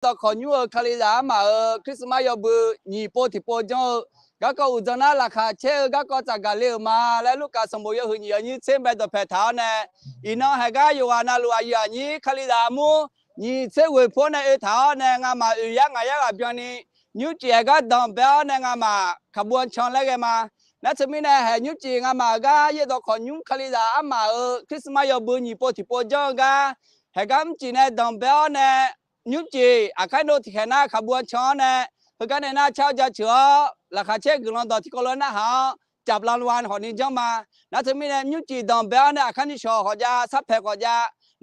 到考女儿考虑啥嘛？可是嘛要不你波提波讲，嗰個有陣啦，拉卡車嗰個就個了嘛，嚟ลูก個什麼要去你車買到平頭呢？然後係個要話那路啊要你考慮啥麼？你車會破呢一頭呢？我嘛有呀我呀個邊呢？你這個當標呢？我嘛ขบวนช่อง嚟嘅嘛？那這邊呢係你這我嘛個一到考女考慮啥嘛？可是嘛要不你波提波講個，係咁這呢當標呢？ยุจีอาคารโนที่แค่หน้าขบวนช้อนเนี่ยคือการในหน้าเช่าจะเชื่อราคาเช็คกลอนต่อที่กลอนนะฮะจับรางวัลหอนี้จังมาณที่มีเนี่ยยุจีดองเบลเนี่ยอาคารที่ชอขอจะซับแพกขอจะ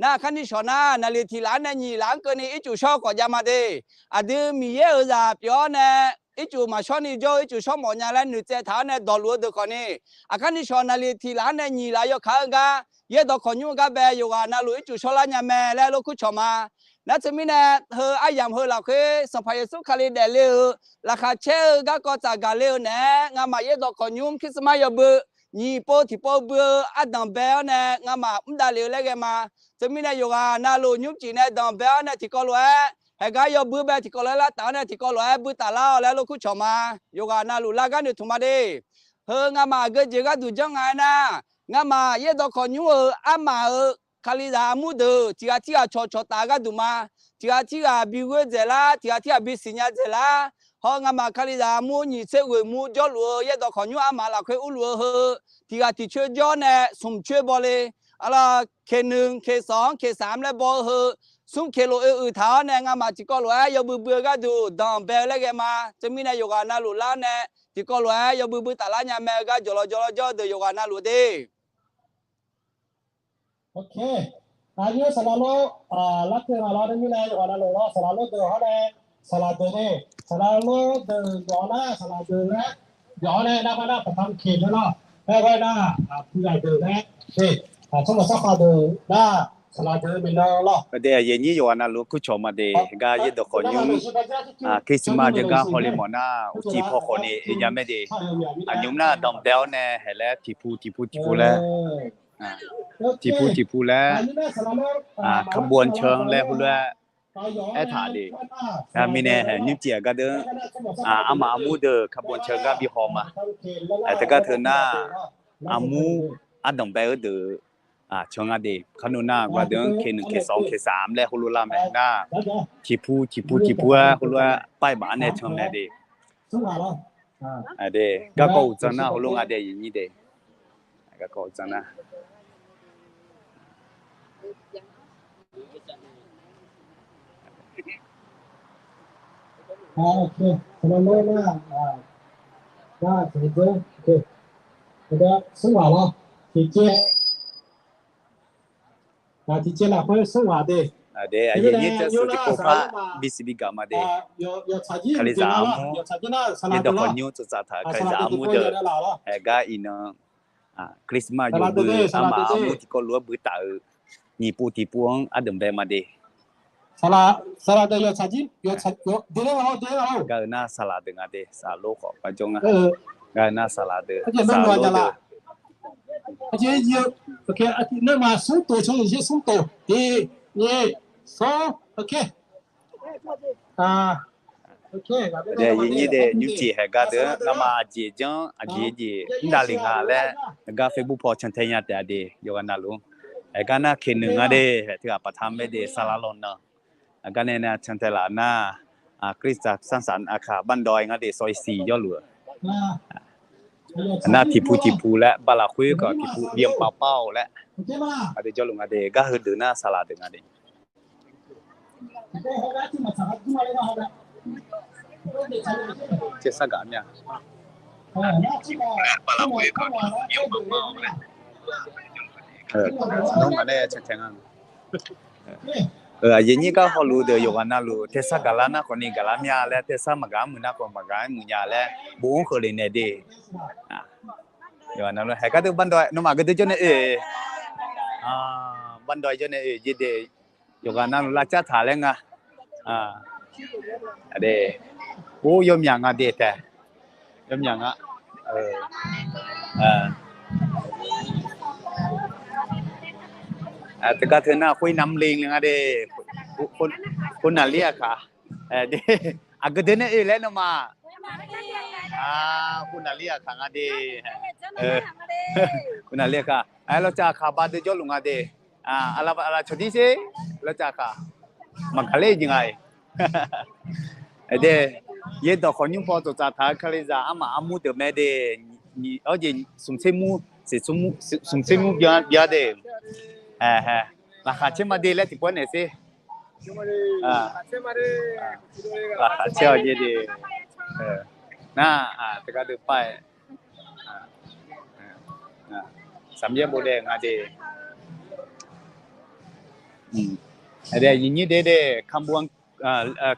นะอาคารที่ชอนะนาลีที่หลานเนี่ยยี่หลานเกินนี่อีจูชอขอจะมาดีอดีมีเยอะจะเปียวเนี่ยอีจูมาชอนี่โจอีจูชอหมอนยาและหนึ่งเจ้าฐานเนี่ยดอลลัวดูคนนี้อาคารที่ชอนาลีที่หลานเนี่ยยี่หลายยกขาก็เยอะดอกขยุก็แบบอยู่กันนาลูอีจูชอละเนี่ยแม่และลูกคุชมานั่นจะมีเนี่ยเธอไอ้ยามเธอเราคือสัมภาระสุขาลีเดลิวราคาเช่ก็จะกาเลวเนี่ยงามาเยดอกขยุมคิสมาโยบุยี่ปอที่ปอบุอัดดังเบลเนี่ยงามาดาเลวเลยกันมาจะมีเนี่ยอยู่กันนาลูยุจีเนี่ยดังเบลเนี่ยที่กอลวยเฮกายบุแบบที่กอลวยละตาเนี่ยที่กอลวยบุตาลาวแล้วลูกคุชมาอยู่กันนาลูลากันอยู่ทุ่มมาดีเฮงามาเกิดเจก็ดูจังไงนะงามาเยดอกขยุมอามาคาลิดามูดที่อาที่อาชอตาก็ดูมาที่อาที่อาบิวเจล่าที่อาที่อาบิสิญญาเจล่าห้องอามาคาลิดามูนี่เสวยมูจอลัวยดอกขยุอามาละเคยอุลัวเฮที่อาที่ช่วยจอเนี่ยสุ่มช่วยบอเลยอะไรเคหนึ่งเคสองเคสามแล้วบอเฮสุ่มเคโลท้าเนี่ยอามาที่ก็รวยยบุบก็ดูดองเบลเลยกันมาจะมีเนี่ยอยู่กันน่าลุล้านเนี่ยที่ก็รวยยบุบตาล้านเนี่ยแม่ก็จอจอเดีอยู่กันน่าลุดีโอเคอายุสลาโลลักเตอร์มาล้อได้ไม่แน่อยู่วันนั้นเลยสลาโลเดือดเขาเลยสลาเดือดเนี่ยสลาโลเดือดย้อนนะสลาเดือดนะย้อนเนี่ยน่ามาน่าประทับเขตแล้วเนาะแม่ก็น่าผู้ใหญ่เดือดนะเฮ้ทั้งหมดสักเดือดน่าสลาเดือดเป็นแล้วเนาะเดี๋ยวอย่างนี้อยู่วันนั้นลูกคุชมาเดก็ยึดดอกขยุมคริสต์มาสก็ฮอลลีมอน่าอุจิพ่อคนนี้ยังไม่ได้อายุน่าดอมเดลเนี่ยเห็นแล้วที่พูแล้วที่พูแล้วขบวนเชิงแล้วพูแล้วไอ้ถ่าดีมีเนี่ยนิวเจียก็เดินอามาอามูเดอขบวนเชิงก็บีฮอมาแต่ก็เธอหน้าอามูอัดดอมเบลเดอเชิงอดีขนุน่าก็เดินเคหนึ่งเคสองเคสามแล้วพูรู้ละแม่หน้าที่พูพูแล้วไปบ้านเนี่ยเชิงเลยดีเดก็กูจะน่าพูรู้อดีอย่างนี้เดก็กูจะน่าโอเคสำหรับโลกหน้าสมมติโอเคเดี๋ยวสังหวะละที่เจ้ที่เจ้าเราเพิ่งสังหวะเด้เดี๋ยวอย่างนี้จะสุดที่โคฟ้าบิสบิกามาเด้คาลิซามูยันดอกคนยูจะจัดหาคาลิซามูเดอก็อินคริสต์มาสยูบูอามาอามูที่ก็รู้บุตรญี่ปุ่นที่พวงอดัมเบมาเด้salah ada yo dia lah gana salah dengan de salo kok pajong gana salah de salo de aje yo okey na masuk tu chung je sung tu ye so okey okey de ini de nyuci harga de nama aje jang aje je ndalinga le ga facebook po chantenya ta de yo gana lu gana khin nga de ti ka patham me de salalon naกันเนี่ยชันเทลาหน้าคริสต์สันสันอาคาบันดอยงั้นเดี๋ยวซอยสี่ย่อหลัวหน้าที่พูและบาลาคุยก็ที่พูเลี้ยงเป้าและเดี๋ยวย่อลงเดี๋ยวก็คือดูหน้าสลัดดึงเดี๋ยวเจ้าสักการเนี่ยบาลาคุยก็เลี้ยงเป้าและน้องมาได้ชันเทงันอย่างนี้ก็เขารู้เดี๋ยวอยู่กันน่ะรู้เทศกาลน่ะคนนี้กาลมีอะไรเทศมากามุนักคนมากามุญาแล้วบุ้งเขาเลยเนี่ยดีอยู่กันน่ะรู้ให้ก็ตัวบันดอยน้องมาก็ตัวเจ้าเนี่ยบันดอยเจ้าเนี่ยยี่เดียอยู่กันน่ะรู้ลักษณะถ่ายแล้วไงเดี๋ยวโอ้ยมยังอ่ะเดี๋ยวแต่ยมยังอ่ะแต่ก็เธอหน้าคุยน้ำลิงเลยนะเด้คนน่ะเรียกค่ะ เดอะกระเดนเอเล่นมาคุณน่ะเรียกขังอะเดคุณน่ะเรียกค่ะเราจะขับบ้านเดี๋ยวลุงอะเดอะไรชดที่สิเราจะขับมันเขาเล่นยังไงเดये तो खन्यूं पो तो जा था खले जा आमा आमु de me de ni oje sumsemu se sumsemu bia de la khache ma de le ti pone se la khache oje de na ta ka de pai samye bo de nga de ade yin ni de kambuang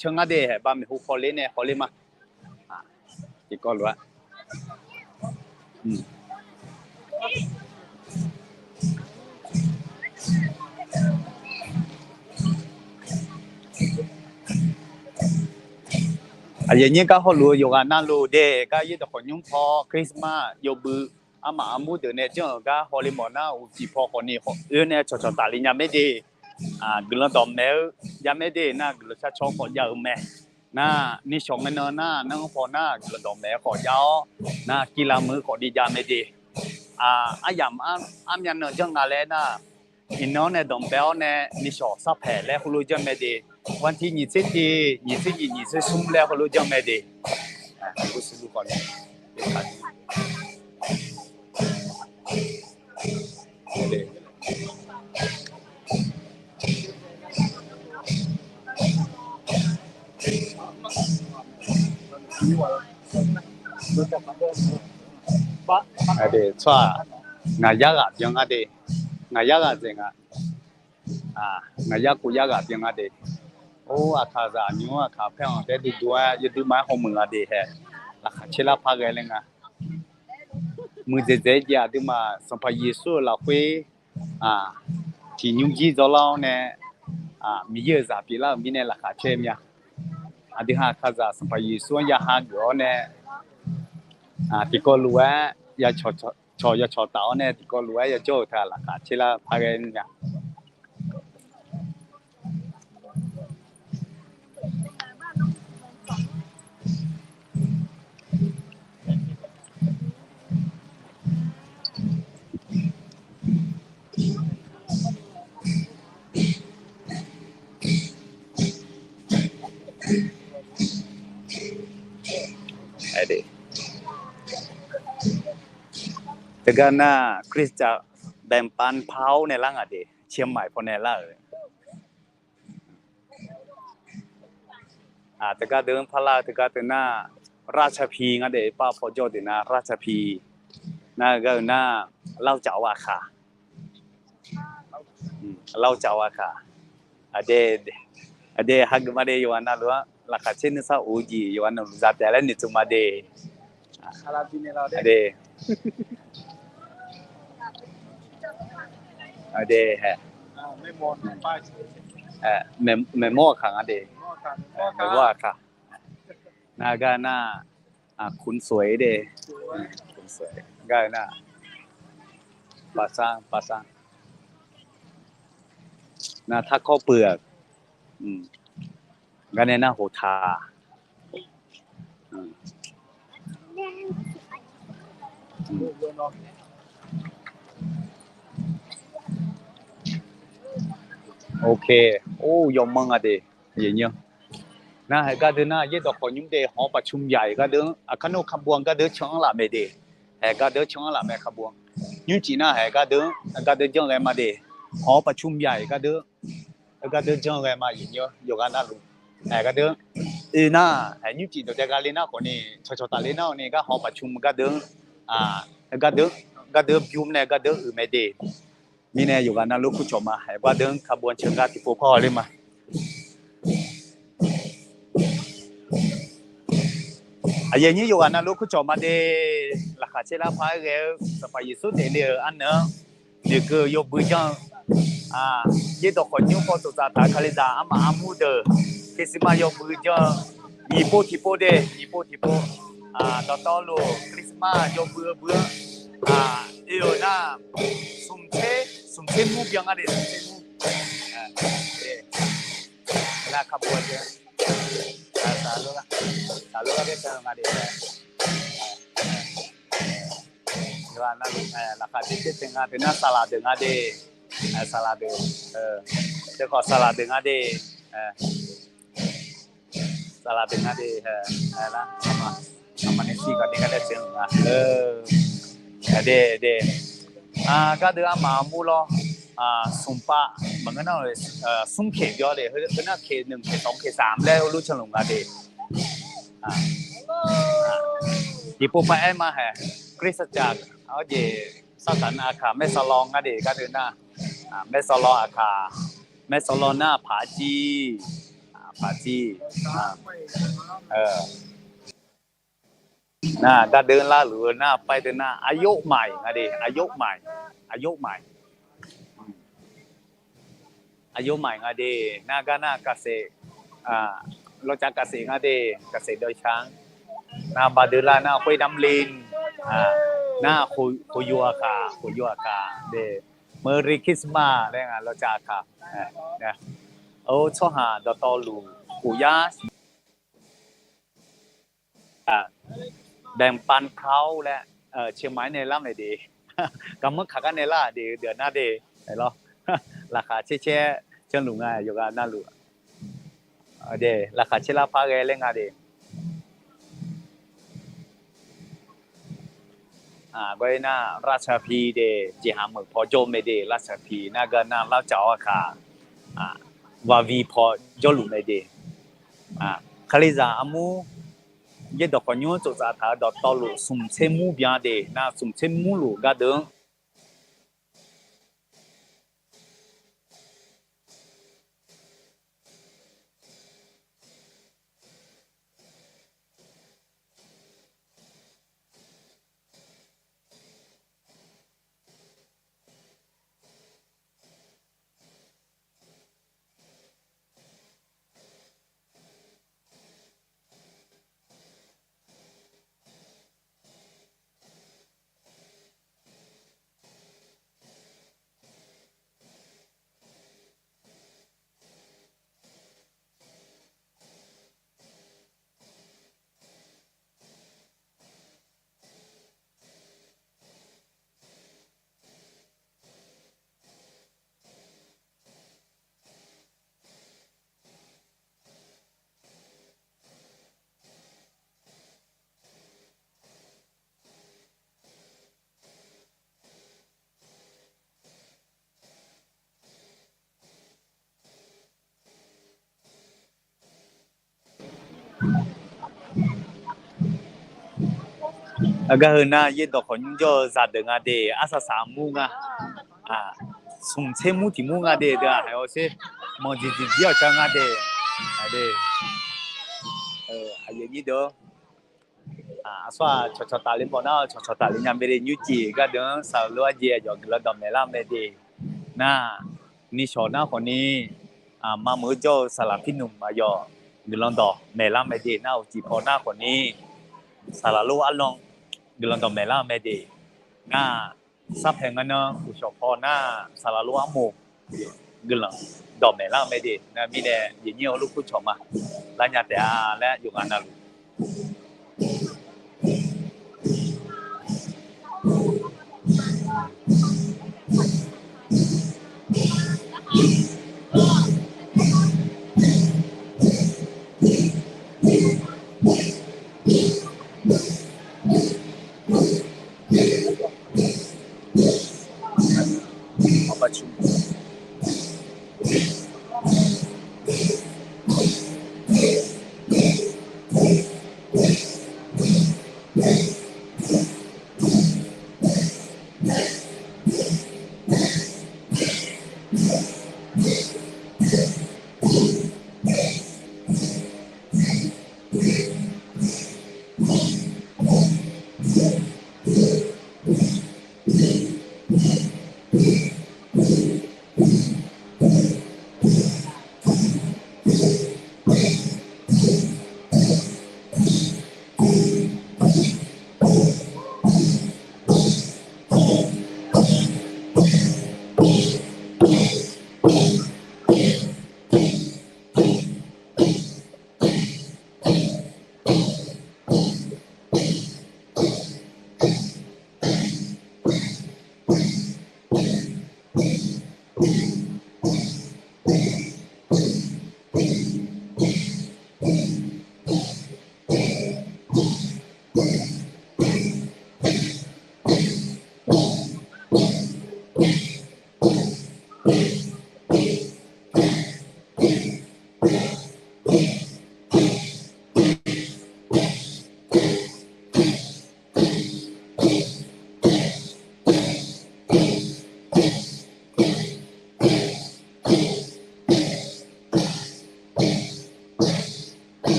chunga de ba mi hu khole ne khole ma ki ko lwa yin ni ka ho lu yo ga na lu de ka yi de khonyung pho christmas yo bu ama amu de ne jong ga khole mo na u ji pho khoni ho e ne cho cho ta li nya me de gulon dom me ya me de na gulo sa cho ko ya me na ni chong me no na na pho na gulon dom me ko ya na kila mu ko di ya me de ayam am yan no jong na le na ino ne dom be ne ni cho sa phe le hu lu jam me de wan ti ni se ti ni se sum le hu lu jam me de ku su lu ko ne ade chwa nga ya ga byang ade nga ya ga zen ga nga ya ku ya ga byang ade o akha za nyu akha phe on de du dua ye du ma ho mu ade he la kha chela pha ge le nga mu de de ya du ma sam pa yesu la khwe ti nyu ji zo lao ne mi ye za pi la mi ne la kha che mya ade ha kha za sam pa yesu ya ha go ne ti ko lu wa ya cho ya cho tao ne ti ko lu wa ya jo tha la kha chela pha ge nya ade tegana chris ja bem pan phao ne lang ade chiam mai pho ne la tega de phala tega te na ra cha phi nga de pa pho jo de na ra cha phi na ga na lao chao wa kha lao chao wa kha ade hag ma de yo na lo la kha chen sa u ji yo na za ta la ni tu ma de ala bi ne la de ade haไม่มอนป้ายแม่หม้อขังเดแม่ว่าค่ะนาก็น่าคุณสวยเดคุณสวยก็น่าปลาซ่างน่าถ้าข้าวเปลือกก็เนี่ยน่าโหทาโอเคโอ้ยมมังอ่ะเดอย่างเงี้ยนะให้ก็เดินนะยี่ดอกขอยุ่งเดหอประชุมใหญ่ก็เดินขนมขบวนก็เดินช่องละไม่เดให้ก็เดินช่องละไม่ขบวนยุ่งจีน่าให้ก็เดินจังเลยมาเดหอประชุมใหญ่ก็เดินจังเลยมาอย่างเงี้ยอยู่กันนั่นลูกให้ก็เดินน่าให้ยุ่งจีนตัวเด็กกันเลยนะคนนี้ชดตาเลยนะคนนี้ก็หอประชุมก็เดินก็เดินพิมพ์เนี่ยก็เดินไม่เดมีเนี่ยอยู่กันนะลูกผู้ชมมาให้ว่าเดินขบวนเชิงการที่พวกพ่อเลยมาอย่างนี้อยู่กันนะลูกผู้ชมมาเดราคาเชล่าพายเกลสบายสุดเดียวอันเนอะนี่คือยกบุญจังยี่ดอกคนยุ่งพอสุดท้ายคาลิดาอามูเดอร์คริสต์มาสยกบุญจังยี่โปทิโปเดยี่โปต่อลูกคริสต์มาสยกเบื่อเอวน่าสมเทมูยังอะไรสมเทมูน่าขบวนเยอะ Selalu ada yang ada. Jualan lah kadang tengah tengah salad dengan ada salad. Tengok salad dengan ada. Salad dengan ada. Lah sama nasi kadang-kadang tengah. Ada. Kadang mamu loh. Sumpah mengenal sumke dia deh. Kena ke 1 ke 2 ke 3แล้วรู้ฉลองกันดิญี่ปุ่นไปมาแฮคริสตจักรเอาเจสถานอาคาแม่สลองกันดิก็เดินหน้าแม่สลองอาคาแม่สลองหน้าผาจีน่าก็เดินล่าหรือหน้าไปเดินหน้าอายุใหม่กันดิอายุใหม่อายุใหม่งาเดนากานาเกษตรเราจะเกษตรงาเดเกษตรโดยช้างนาบาเดลานาคุยดำลินนาคุยัวคาเดเมอริคริสมาได้ไงเราจะค่ะเนี่ยโอ้ช่อหาดอตอลูกุยาแบ่งปันเขาและเชียงใหม่ในล่ำเลยดีกำมือขากันในล่าดีเดือนหน้าดีไหนหรอราคาเช่เชิงหลุงอยู่กันน่ารู้เดราคาเชลาพาเกเล่งอ่ะเดก็น่าราชพีเดจีหามึกพอโจมเดราชพีน่าก็น่าเล่าเจ้าอะค่ะวาวีพอโจลุมเดคาลิซาอามูเยดอกนิ้วจุดสาธาดอกตอลุสุ่มเชมูเบียเดน่าสุ่มเชมูลูก็เดิงก็คือน่าเย็นดอกคนย่อจัดเดงาเดอาสาสามุงสุ่มเชมูที่มุงาเดเด้อให้เอาสิมองจีเดียวจังาเดเดอย่างนี้เด้อสว่าชอตาลินบ่เนาะชอตาลินยังไม่ได้ยูจีก็เด้อสาวลัวเจียอยู่กระดมเมล่าเมเดน่านี่ชอหน้าคนนี้มามือโจสลับพี่หนุ่มมาย่อกระดมเมล่าเมเดน่าจีพอหน้าคนนี้สารลัวอัลลงกำลังทำเมล่าเมดีน่าซับแห่งนั้นเนาะอุชพอหน้าสารลัวหมู่กำลังดอมเมล่าเมดีนะมีแต่ยินเยี่ยวลูกผู้ชมมาและญาติและอยู่งานนั้น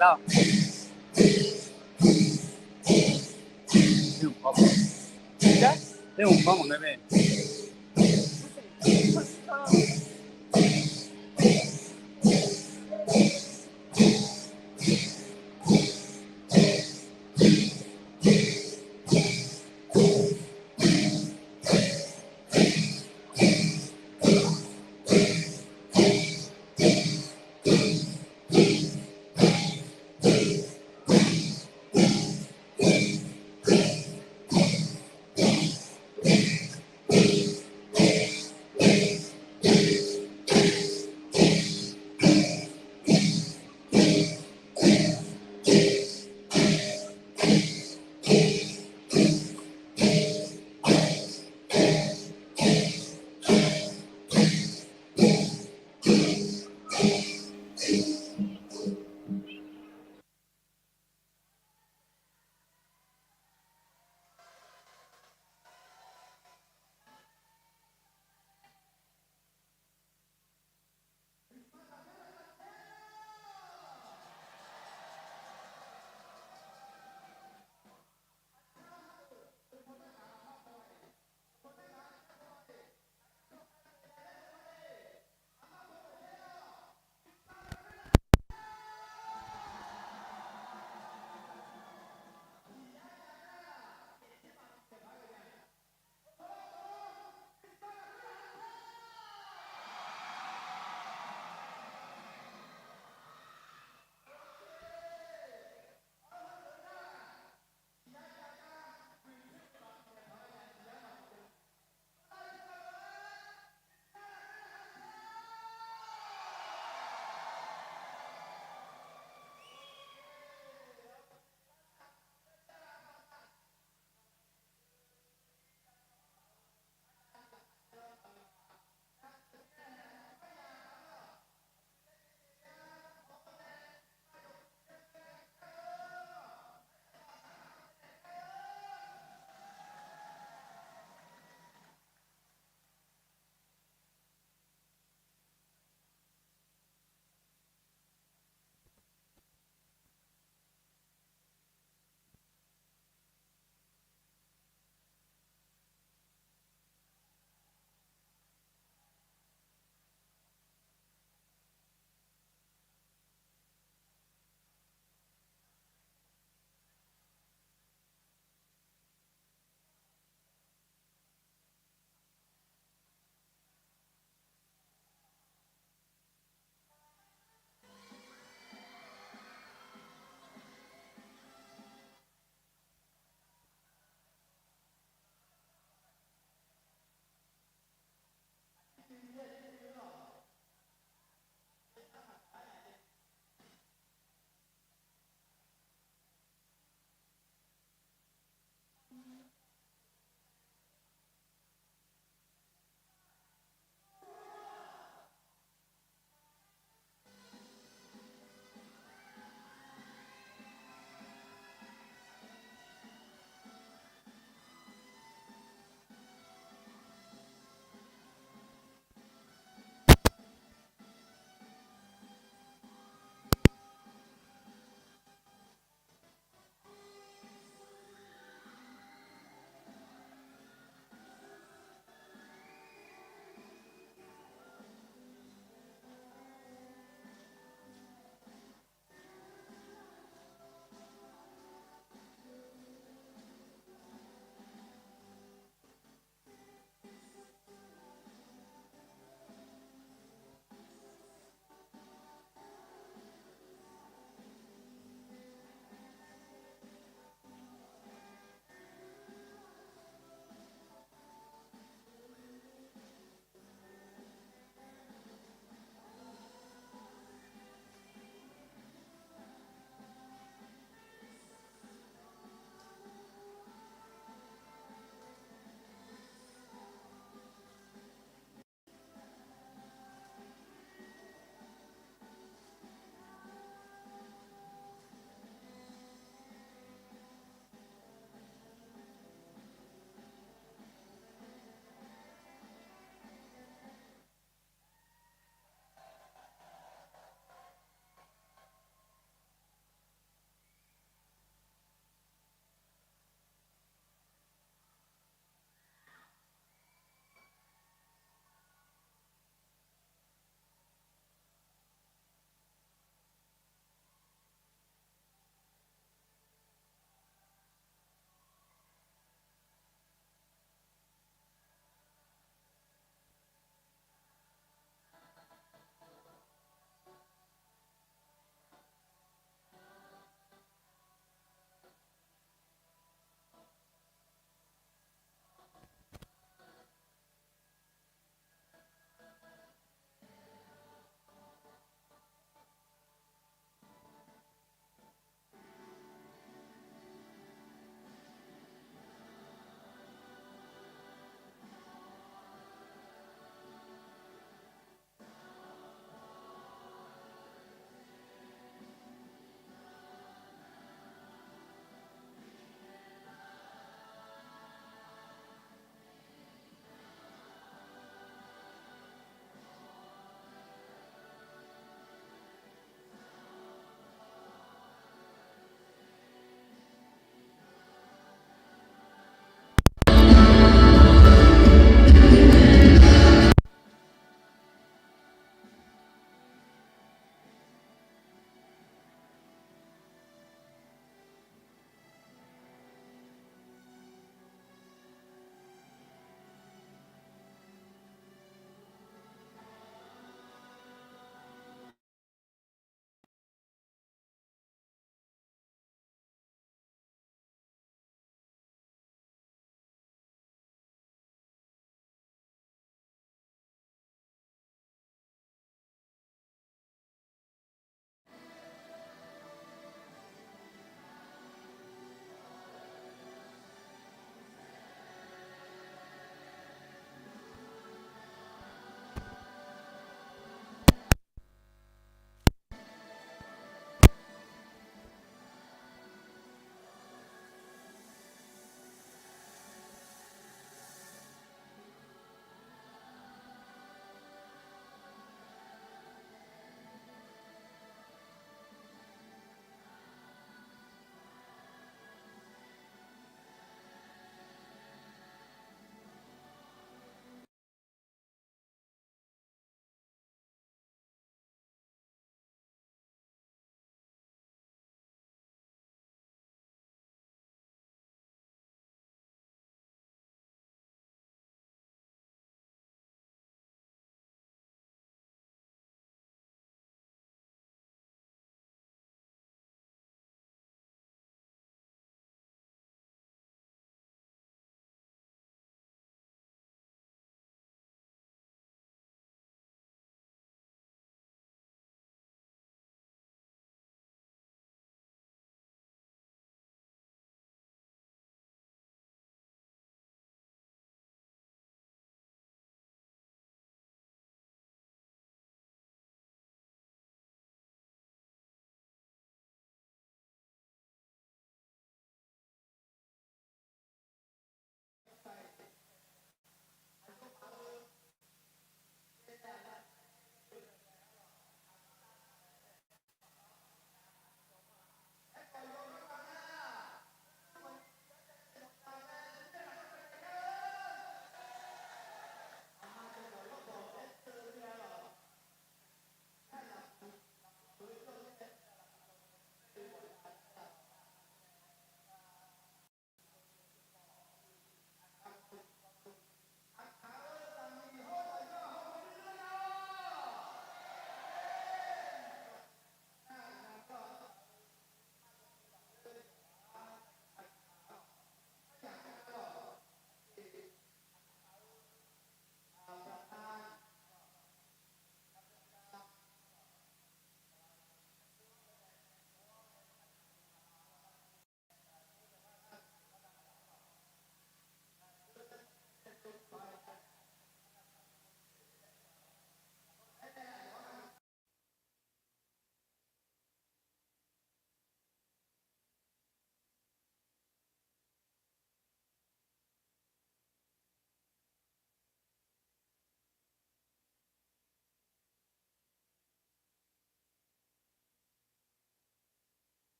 แล้วนี่ผมพร้อม จ้ะ นี่ผมพร้อมหมดเลยแม่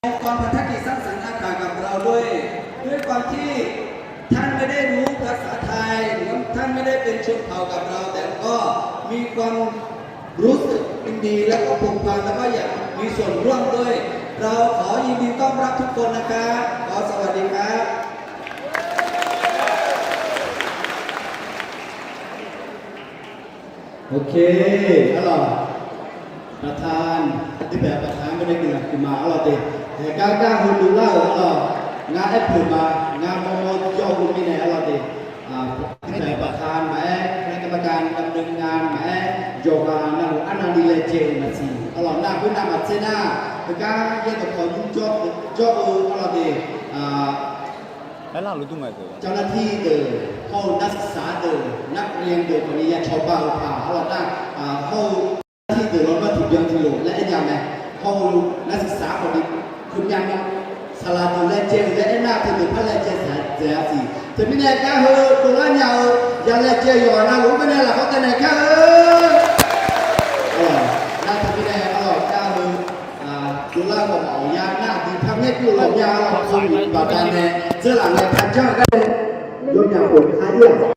องค์กรพันธกิจสร้างสรรค์อาคากับเราด้วยความที่ท่านไม่ได้รู้ภาษาไทยหรือท่านไม่ได้เป็นชนเผ่ากับเรา แต่ก็มีความรู้สึกยินดีและก็ผูกพันแล้วก็อยากมีส่วนร่วมด้วย เราขอยินดีต้อนรับทุกคนนะครับขอสวัสดีครับโอเคอร่อยประธานที่แบบประธานไม่ได้กินหลักกินมาอร่อยดิแต่กล้าคุณดูเล่าอร่อยงานแอปเปิลมางานโมโมโยกุมิเน่อร่อยดิที่แบบประธานแม่คณะกรรมการดำเนินงานแม่โยกานานุอานาดิเลเจมาสิอร่อยหน้าพื้นนามัดเซน่าเป็นการเยี่ยมขอยุ่งโจ๊กอร่อยดิแล้วเรารู้ตัวไงตัวเจ้าหน้าที่เดินเข้านักศึกษาเดินนักเรียนเดินปริญญาชาวบ้านผ่าเราได้เข้าที่เดินเราก็ถูกยังที่หลงและไอ้ยังไงเข้านักศึกษาคนนี้คุณยังสลาดูแลเจลและไอ้หน้าที่เดินพันแลเจลเสียสิแต่ไม่แน่ก็เฮอตัวละยาวยังแลเจลอยู่นะรู้ไม่แน่หรอกเขาแต่ไหนก็น่าจะไม่แน่อร่อยก็เฮอตัวละก็บอกยาหน้าดีทำให้กูหลงยาเราคนอยู่แบบนั้นเนี่ยเจ้าหลังเนี่ยพันเจ้าก็ยกอย่างปวดขาเยี่ยม